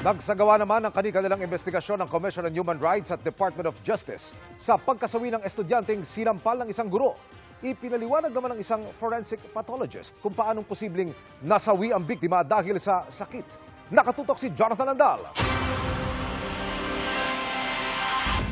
Nagsagawa naman ng kani-kanilang investigasyon ng Commission on Human Rights at Department of Justice sa pagkasawi ng estudyanteng sinampal ng isang guro. Ipinaliwanag naman ng isang forensic pathologist kung paanong posibleng nasawi ang biktima dahil sa sakit. Nakatutok si Jonathan Andal.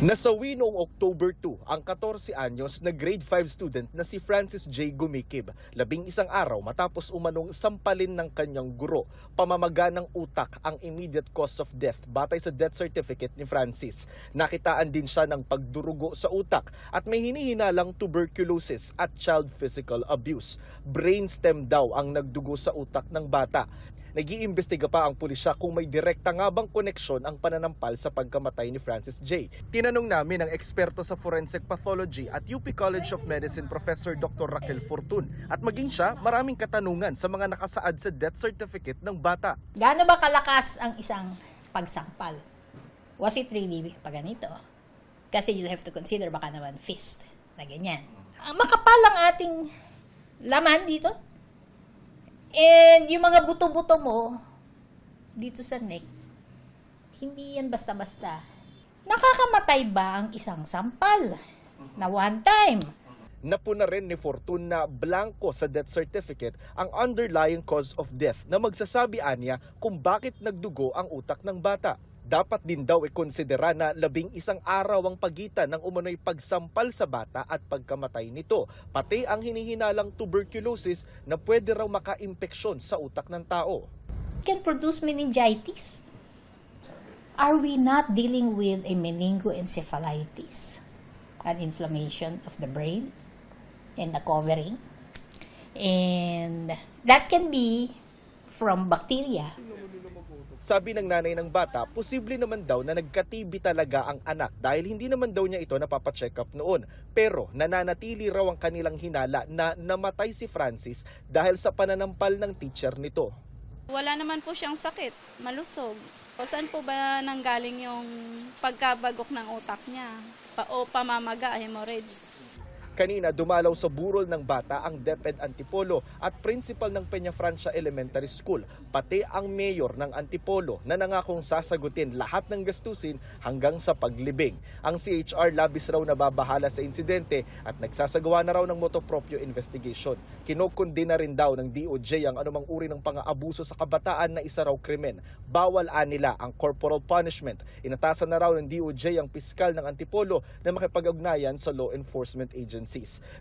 Nasawi noong October 2 ang 14 anyos na grade 5 student na si Francis J. Gumikib, 11 araw matapos umanong sampalin ng kanyang guro. Pamamaga ng utak ang immediate cause of death batay sa death certificate ni Francis. Nakitaan din siya ng pagdurugo sa utak at may hinihinalang tuberculosis at child physical abuse. Brainstem daw ang nagdugo sa utak ng bata. Nag-iimbestiga pa ang pulisya kung may direkta nga bang koneksyon ang pananampal sa pagkamatay ni Francis J. Tinanong namin ang eksperto sa forensic pathology at UP College of Medicine Professor Dr. Raquel Fortun at maging siya maraming katanungan sa mga nakasaad sa death certificate ng bata. Gaano ba kalakas ang isang pagsampal? Was it really paganito? Kasi you have to consider baka naman fist na ganyan. Makapal ang ating laman dito. And yung mga buto-buto mo, dito sa neck, hindi yan basta-basta. Nakakamatay ba ang isang sampal na one time? Napuna rin ni Fortun na blanco sa death certificate ang underlying cause of death na magsasabi anya kung bakit nagdugo ang utak ng bata. Dapat din daw ikonsidera na 11 araw ang pagitan ng umano'y pagsampal sa bata at pagkamatay nito. Pati ang hinihinalang tuberculosis na pwede raw maka-impeksyon sa utak ng tao. Can produce meningitis. Are we not dealing with a meningoencephalitis? An inflammation of the brain and the covering. And that can be from bacteria. Sabi ng nanay ng bata, posible naman daw na nagka-TB talaga ang anak dahil hindi naman daw niya ito napapacheck up noon. Pero nananatili raw ang kanilang hinala na namatay si Francis dahil sa pananampal ng teacher nito. Wala naman po siyang sakit, malusog. O saan po ba nanggaling yung pagkabagok ng utak niya? O pamamaga, hemorrhage? Kanina dumalaw sa burol ng bata ang DepEd Antipolo at principal ng Peñafrancia Elementary School, pati ang mayor ng Antipolo na nangakong sasagutin lahat ng gastusin hanggang sa paglibing. Ang CHR labis raw nababahala sa insidente at nagsasagawa na raw ng motu proprio investigation. Kinokondena rin daw ng DOJ ang anumang uri ng pang-aabuso sa kabataan na isa raw krimen. Bawal nila ang corporal punishment. Inatasan na raw ng DOJ ang piskal ng Antipolo na makipag-ugnayan sa law enforcement agency.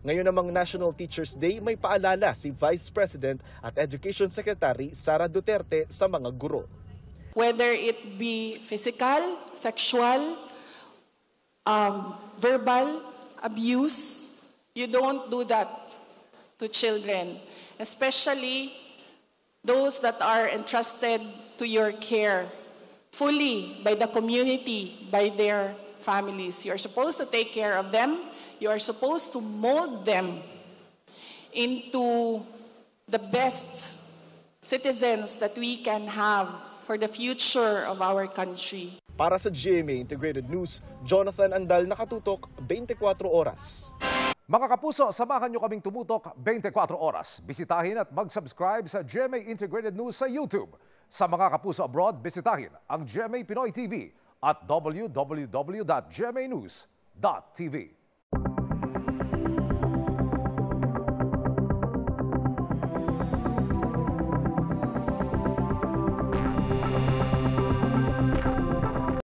Ngayon namang National Teachers Day, may paalala si Vice President at Education Secretary Sara Duterte sa mga guro. Whether it be physical, sexual, verbal abuse, you don't do that to children, especially those that are entrusted to your care fully by the community, by their families. You're supposed to take care of them. You are supposed to mold them into the best citizens that we can have for the future of our country. Para sa GMA Integrated News, Jonathan Andal, nakatutok 24 oras. Mga kapuso, samahan nyo kaming tumutok 24 oras. Bisitahin at mag-subscribe sa GMA Integrated News sa YouTube. Sa mga kapuso abroad, bisitahin ang GMA Pinoy TV at www.gmanews.tv.